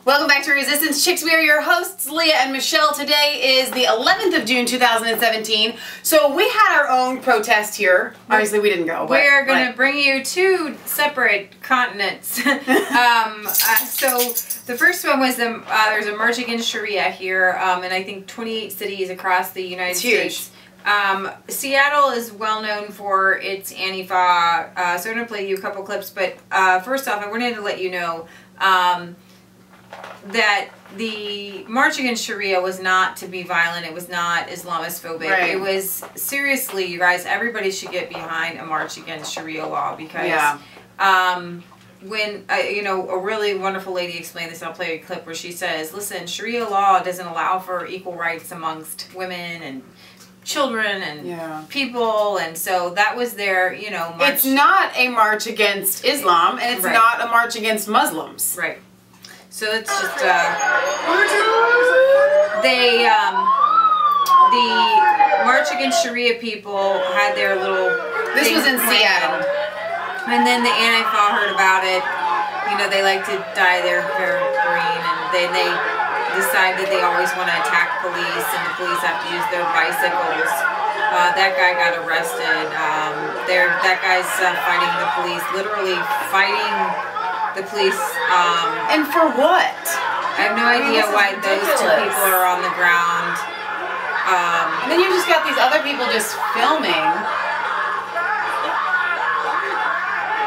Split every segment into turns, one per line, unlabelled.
Welcome back to Resistance Chicks. We are your hosts, Leah and Michelle. Today is the 11th of June, 2017. So we had our own protest here. Obviously, we didn't go.
We're going to bring you two separate continents. So the first one was there's a march against Sharia here in I think 28 cities across the United States. Seattle is well known for its Antifa, so I'm going to play you a couple clips, but first off I wanted to let you know that the march against Sharia was not to be violent. It was not Islamophobic. Right. It was, seriously, you guys, everybody should get behind a march against Sharia law because when, you know, a really wonderful lady explained this, I'll play a clip where she says, listen, Sharia law doesn't allow for equal rights amongst women and children and people, and so that was their, you know, march.
It's not a march against Islam, and it's not a march against Muslims.
Right. So it's just, the March Against Sharia people had their little
This was in Seattle.
And then the Antifa heard about it. You know, they like to dye their hair green, and they decide that they always want to attack police, and the police have to use their bicycles. That guy got arrested. That guy's fighting the police, literally fighting the police.
And for what?
I have no idea why those two people are on the ground.
And then you just got these other people just filming. And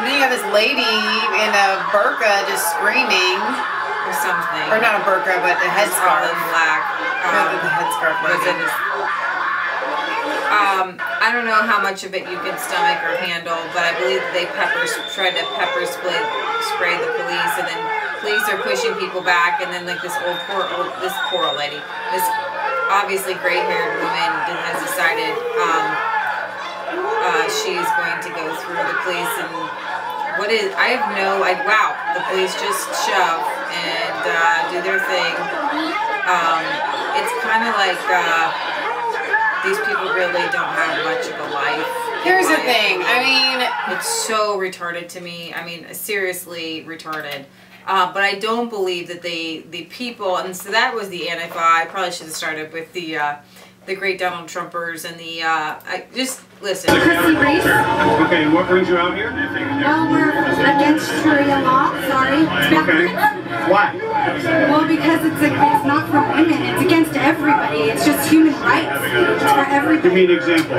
then you got this lady in a burqa just screaming.
Or something.
Or not a burqa, but a headscarf.
Black.
The headscarf lady.
I don't know how much of it you can stomach or handle, but I believe that they tried to pepper spray the police, and then police are pushing people back, and then like this poor old lady, this obviously gray-haired woman has decided she's going to go through the police, and wow, the police just shove and do their thing. It's kind of like these people really don't have much of a life.
Here's the thing, I mean,
it's so retarded to me. I mean, seriously retarded. But I don't believe that the people, and so that was the Antifa. I probably should have started with the great Donald Trumpers and the, just listen.
Okay, what brings you out here?
Well, we're against Sharia law, sorry.
Okay. Why?
Well, because it's not for women, it's against everybody. It's just human rights. It's for everybody.
Give me an example.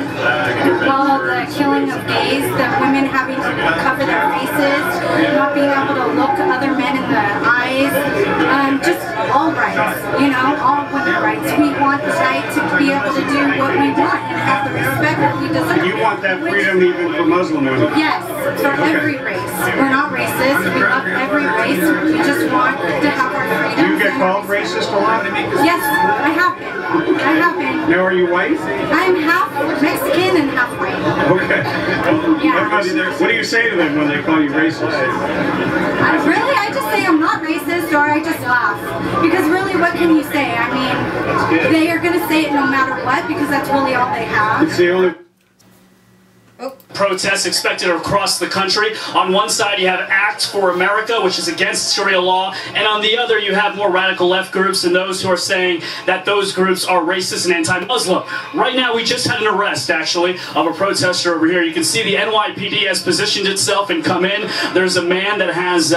Well, the killing of gays, the women having to cover their faces, not being able to look other men in the eyes, just all rights, you know, all women rights. We want the right to be able to do what we want and have the respect that we deserve.
And you want that freedom even for Muslim women?
Yes, for every race. We're not racist. We love every race. We just want to have our freedom.
Do you get called racist a lot?
Yes, I have been. I have been.
Now, are you white?
I'm half Mexican and half white.
Okay.
Yeah.
What do you say to them when they call you racist?
I just say I'm not racist, or I just laugh. Because really, what can you say? I mean, they are going to say it no matter what, because that's really all they have.
It's the only...
Protests expected across the country. On one side you have Act for America, which is against Sharia law, and on the other you have more radical left groups and those who are saying that those groups are racist and anti-Muslim. Right now we just had an arrest, actually, of a protester over here. You can see the NYPD has positioned itself and come in. There's a man that has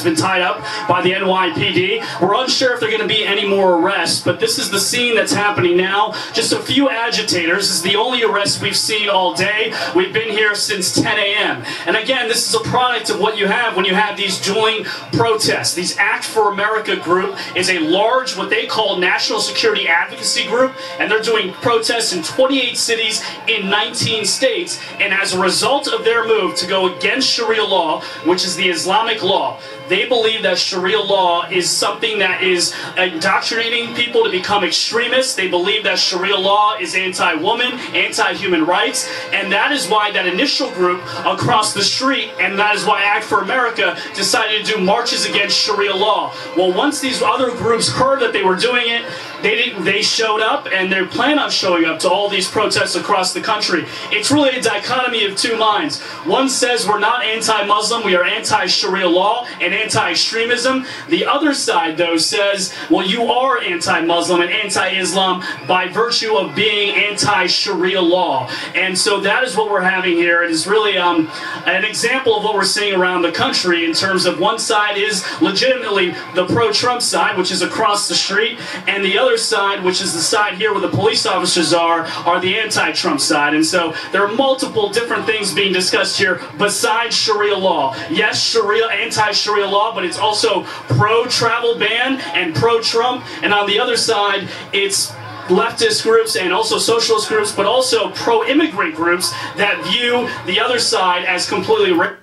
been tied up by the NYPD. We're unsure if there are going to be any more arrests, but this is the scene that's happening now. Just a few agitators. This is the only arrest we've seen all day. We've been here since 10 a.m. And again, this is a product of what you have when you have these dueling protests. These Act for America group is a large, what they call national security advocacy group, and they're doing protests in 28 cities in 19 states. And as a result of their move to go against Sharia law, which is the Islamic law, they believe that Sharia law is something that is indoctrinating people to become extremists. They believe that Sharia law is anti-woman, anti-human rights, and that is why why that initial group across the street, and that is why Act for America decided to do marches against Sharia law. Well, once these other groups heard that they were doing it, they showed up, and they plan on showing up to all these protests across the country. It's really a dichotomy of two minds. One says we're not anti-Muslim, we are anti-Sharia law and anti-extremism. The other side, though, says, well, you are anti-Muslim and anti-Islam by virtue of being anti-Sharia law. And so that is what we're having here. It is really an example of what we're seeing around the country in terms of one side is legitimately the pro-Trump side, which is across the street, and the other side, which is the side here where the police officers are the anti-Trump side. And so there are multiple different things being discussed here besides Sharia law. Yes, Sharia, anti-Sharia law, but it's also pro-travel ban and pro-Trump. And on the other side, it's leftist groups and also socialist groups, but also pro-immigrant groups that view the other side as completely racist.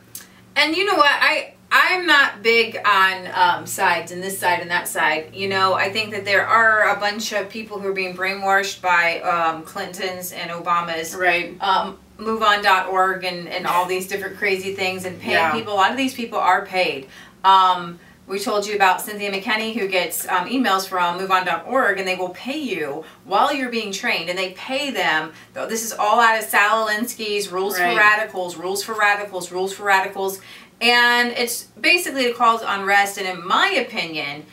And you know what? I'm not big on sides and this side and that side. You know, I think that there are a bunch of people who are being brainwashed by Clinton's and Obama's MoveOn.org and all these different crazy things and paying people. A lot of these people are paid. We told you about Cynthia McKinney, who gets emails from MoveOn.org, and they will pay you while you're being trained, and they pay them. This is all out of Sal Alinsky's Rules for Radicals, Rules for Radicals, Rules for Radicals. And it's basically to cause unrest, and in my opinion,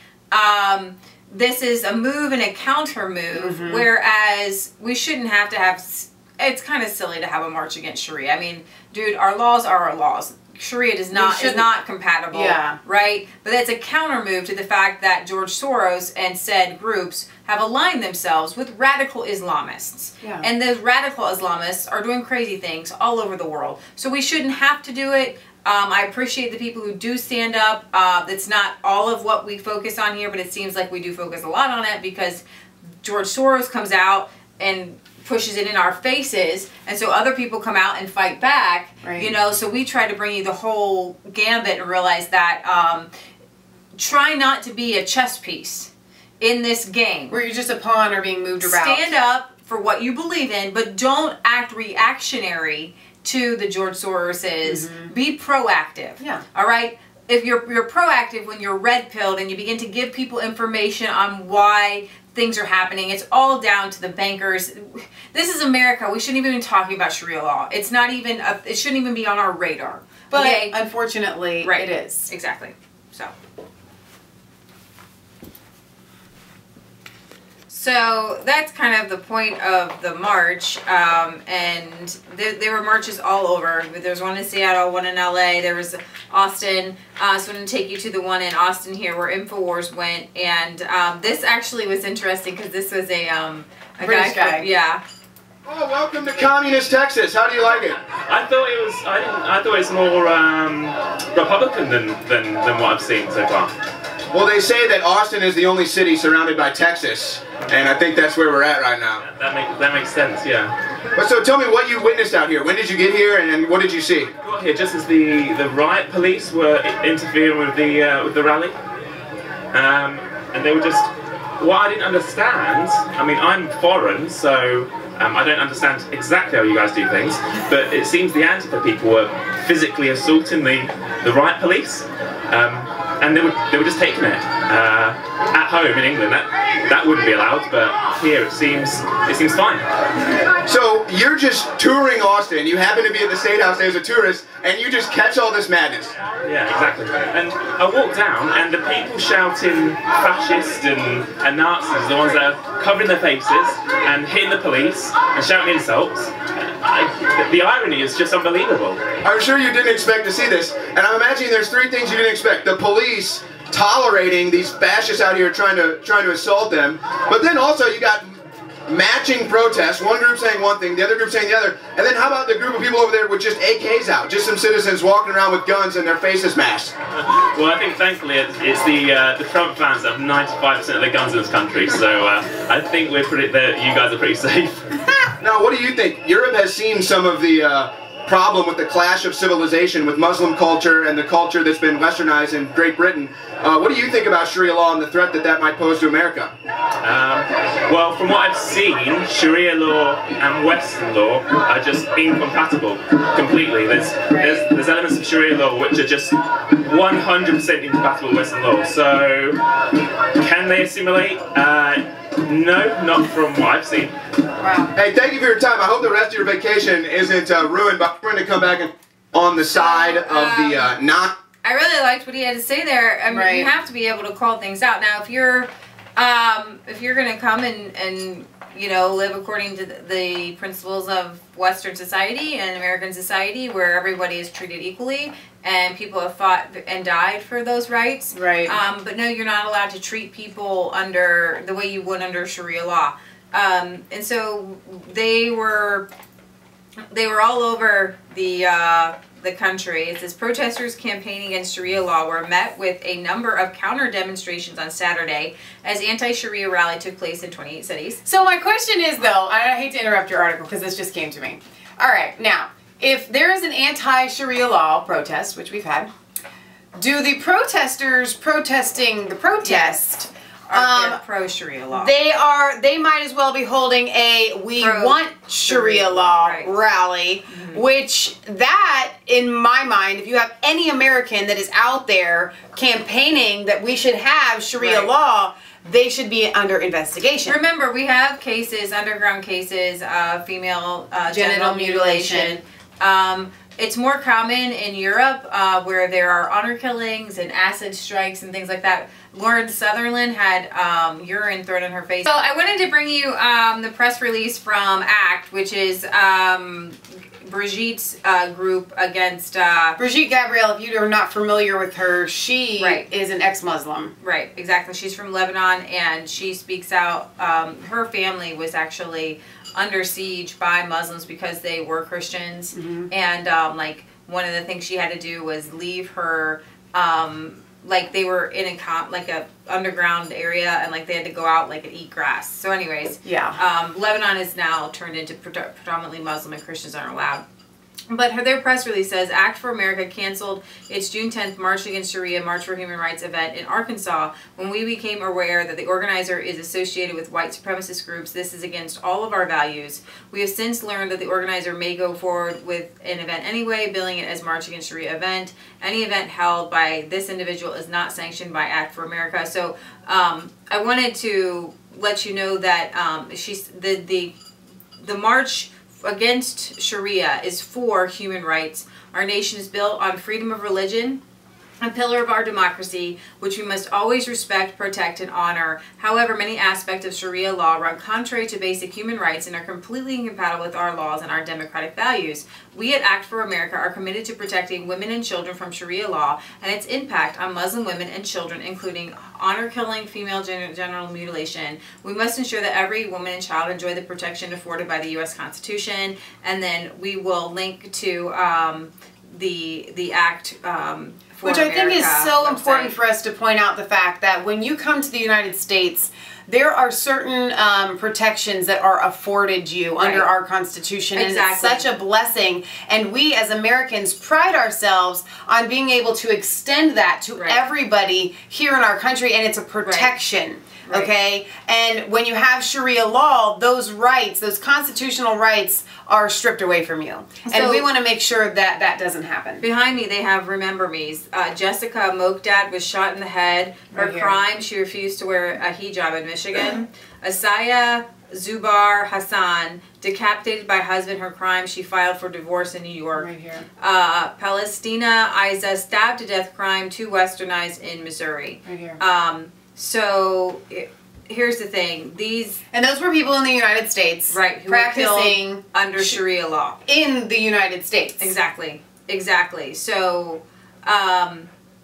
this is a move and a counter move, whereas we shouldn't have to have, it's kind of silly to have a march against Sharia. I mean, dude, our laws are our laws. Sharia is not compatible, right? But that's a counter move to the fact that George Soros and said groups have aligned themselves with radical Islamists. And those radical Islamists are doing crazy things all over the world. So we shouldn't have to do it. I appreciate the people who do stand up. It's not all of what we focus on here, but it seems like we do focus a lot on it because George Soros comes out and pushes it in our faces, and so other people come out and fight back, you know, so we try to bring you the whole gambit and realize that try not to be a chess piece in this game.
Where you're just a pawn or being moved around.
Stand up for what you believe in, but don't act reactionary to the George Soroses. Be proactive. All right? If you're proactive when you're red-pilled and you begin to give people information on why things are happening, it's all down to the bankers. This is America. We shouldn't even be talking about Sharia law. It's not even, it shouldn't even be on our radar.
But unfortunately, it is.
Exactly. So that's kind of the point of the march, and there were marches all over. There was one in Seattle, one in LA, there was Austin, so I'm going to take you to the one in Austin here where InfoWars went, and this actually was interesting because this was a
British guy.
Oh, welcome to communist Texas. How do you like it?
I thought it was. I thought it's more Republican than what I've seen so far.
Well, they say that Austin is the only city surrounded by Texas, and I think that's where we're at right now.
That makes sense, yeah.
But so tell me what you witnessed out here. When did you get here, and what did you see?
I got here just as the riot police were interfering with the rally, and they were just. What I didn't understand. I mean, I'm foreign, so. I don't understand exactly how you guys do things, but it seems the Antifa people were physically assaulting the riot police, and they were just taking it at home in England. That wouldn't be allowed, but here it seems fine.
So you're just touring Austin. You happen to be at the State House as a tourist, and you just catch all this madness.
Yeah, exactly. And I walked down, and the people shouting fascist and Nazis, the ones that are covering their faces and hitting the police and shouting insults. The irony is just unbelievable.
I'm sure you didn't expect to see this, and I'm imagining there's three things you didn't expect. The police tolerating these fascists out here trying to assault them, but then also you got matching protests, one group saying one thing, the other group saying the other, and then how about the group of people over there with just AKs out, just some citizens walking around with guns and their faces masked?
Well, I think thankfully it's the Trump fans that have 95% of the guns in this country, so I think you guys are pretty safe.
Now, what do you think? Europe has seen some of the problem with the clash of civilization with Muslim culture and the culture that's been westernized in Great Britain. What do you think about Sharia law and the threat that that might pose to America?
Well, from what I've seen, Sharia law and Western law are just incompatible completely. There's elements of Sharia law which are just 100% incompatible with Western law. So, can they assimilate? No, not from what I've seen.
Wow. Hey, thank you for your time. I hope the rest of your vacation isn't ruined by trying to come back and on the side of the not.
I really liked what he had to say there. I mean, you have to be able to call things out. Now, if you're going to come and you know, live according to the principles of Western society and American society, where everybody is treated equally and people have fought and died for those rights.
Right.
But no, you're not allowed to treat people under the way you would under Sharia law. And so they were all over the country. It says protesters campaigning against Sharia law were met with a number of counter demonstrations on Saturday as anti-Sharia rally took place in 28 cities.
So my question is though, I hate to interrupt your article because this just came to me. All right, now, if there is an anti-Sharia law protest, which we've had, do the protesters protesting the protest
are pro-Sharia law?
They might as well be holding a "We want Sharia law" rally, which that, in my mind, if you have any American that is out there campaigning that we should have Sharia law, they should be under investigation.
Remember, we have cases, underground cases of female genital mutilation. It's more common in Europe where there are honor killings and acid strikes and things like that. Lauren Sutherland had urine thrown in her face. So I wanted to bring you the press release from ACT, which is Brigitte's group against...
Brigitte Gabriel, if you are not familiar with her, she is an ex-Muslim.
Right, exactly. She's from Lebanon and she speaks out. Her family was actually under siege by Muslims because they were Christians, and like one of the things she had to do was leave her like they were in a underground area and like they had to go out like and eat grass. So anyways, Lebanon is now turned into predominantly Muslim and Christians aren't allowed. But their press release says, Act for America canceled its June 10th March Against Sharia, March for Human Rights event in Arkansas when we became aware that the organizer is associated with white supremacist groups. This is against all of our values. We have since learned that the organizer may go forward with an event anyway, billing it as March Against Sharia event. Any event held by this individual is not sanctioned by Act for America. So I wanted to let you know that the march against Sharia is for human rights. Our nation is built on freedom of religion, a pillar of our democracy, which we must always respect, protect, and honor. However, many aspects of Sharia law run contrary to basic human rights and are completely incompatible with our laws and our democratic values. We at Act for America are committed to protecting women and children from Sharia law and its impact on Muslim women and children, including honor killing, female genital mutilation. We must ensure that every woman and child enjoy the protection afforded by the U.S. Constitution. And then we will link to the Act
which I think is so important for us to point out the fact that when you come to the United States, there are certain protections that are afforded you under our Constitution, and it's such a blessing. And we as Americans pride ourselves on being able to extend that to everybody here in our country, and it's a protection. Okay? And when you have Sharia law, those rights, those constitutional rights are stripped away from you. So, and we want to make sure that that doesn't happen.
Behind me they have Remember Me's. Jessica Mokdad was shot in the head. Her crime, she refused to wear a hijab in Michigan. Asaya Zubar Hassan, decapitated by husband. Her crime, she filed for divorce in New York.
Right here.
Palestina Isa, stabbed to death, crime, too westernized in Missouri.
Right here.
So here's the thing:
and those were people in the United States,
who
practicing
were under Sharia law
in the United States.
Exactly. So,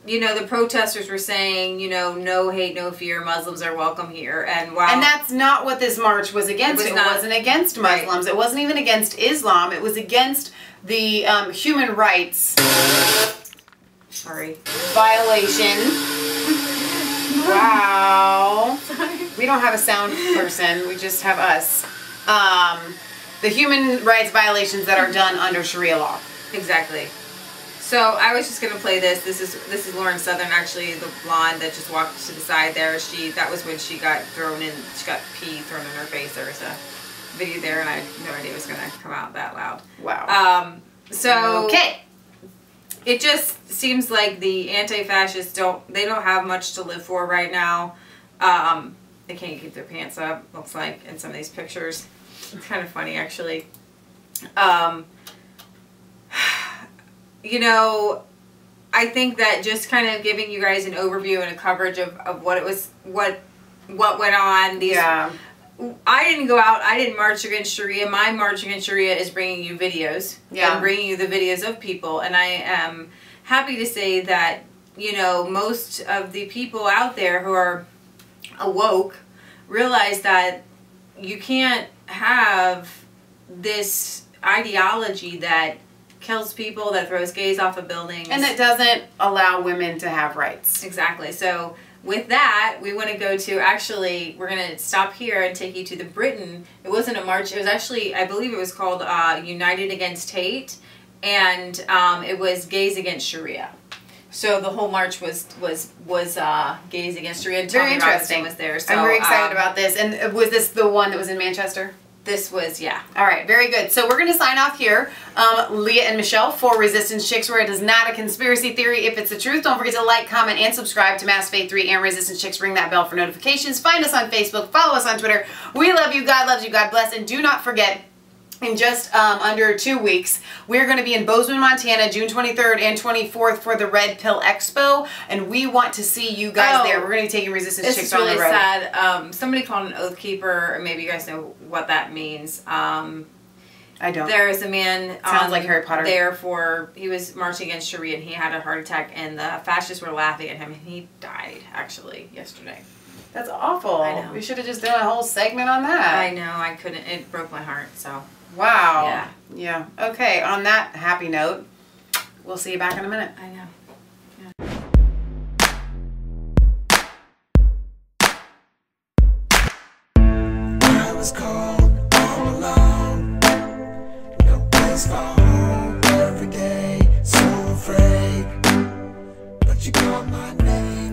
you know, the protesters were saying, you know, no hate, no fear, Muslims are welcome here, and
that's not what this march was against. It wasn't against Muslims. It wasn't even against Islam. It was against the human rights. Violation. Wow. We don't have a sound person. We just have us. The human rights violations that are done under Sharia law.
Exactly. So I was just gonna play this. This is Lauren Southern, actually, the blonde that just walked to the side there. That was when she got thrown in. She got pee thrown in her face. There was a video there, and I had no idea it was gonna come out that loud.
Wow.
So
okay.
It just seems like the anti-fascists don't have much to live for right now. They can't keep their pants up, looks like, in some of these pictures. It's kind of funny, actually. You know, I think that just kind of giving you guys an overview and a coverage of what it was, what went on.
Yeah.
I didn't go out. I didn't march against Sharia. My march against Sharia is bringing you videos.
Yeah.
And bringing you the videos of people. And I am happy to say that, you know, most of the people out there who are awoke realize that you can't have this ideology that kills people, that throws gays off of buildings.
And that doesn't allow women to have rights.
Exactly. So with that, we want to go to, actually, we're going to stop here and take you to the Britain. It wasn't a march. It was actually, I believe it was called United Against Hate. And it was Gays Against Sharia. So the whole march was Gays Against Sharia. And
Very interesting.
was there. So,
I'm very excited about this. And was this the one that was in Manchester?
This was, yeah.
All right, very good. So we're going to sign off here. Leah and Michelle for Resistance Chicks, where it is not a conspiracy theory if it's the truth. Don't forget to like, comment, and subscribe to Mass Faith 3 and Resistance Chicks. Ring that bell for notifications. Find us on Facebook. Follow us on Twitter. We love you. God loves you. God bless. And do not forget, in just under 2 weeks, we're going to be in Bozeman, Montana, June 23rd and 24th for the Red Pill Expo, and we want to see you guys there. We're going to be taking Resistance Chicks on the road.
This is really sad. Somebody called an oath keeper, or maybe you guys know what that means.
I don't.
There is a man
sounds like Harry Potter.
He was marching against Sharia, and he had a heart attack, and the fascists were laughing at him, and he died, actually, yesterday.
That's awful.
I know.
We should have just done a whole segment on that.
I know. I couldn't. It broke my heart, so.
Wow.
Yeah.
Yeah. Okay, on that happy note, we'll see you back in a minute.
I know.
I was cold all alone, no place for home every day, so afraid, but you called my name.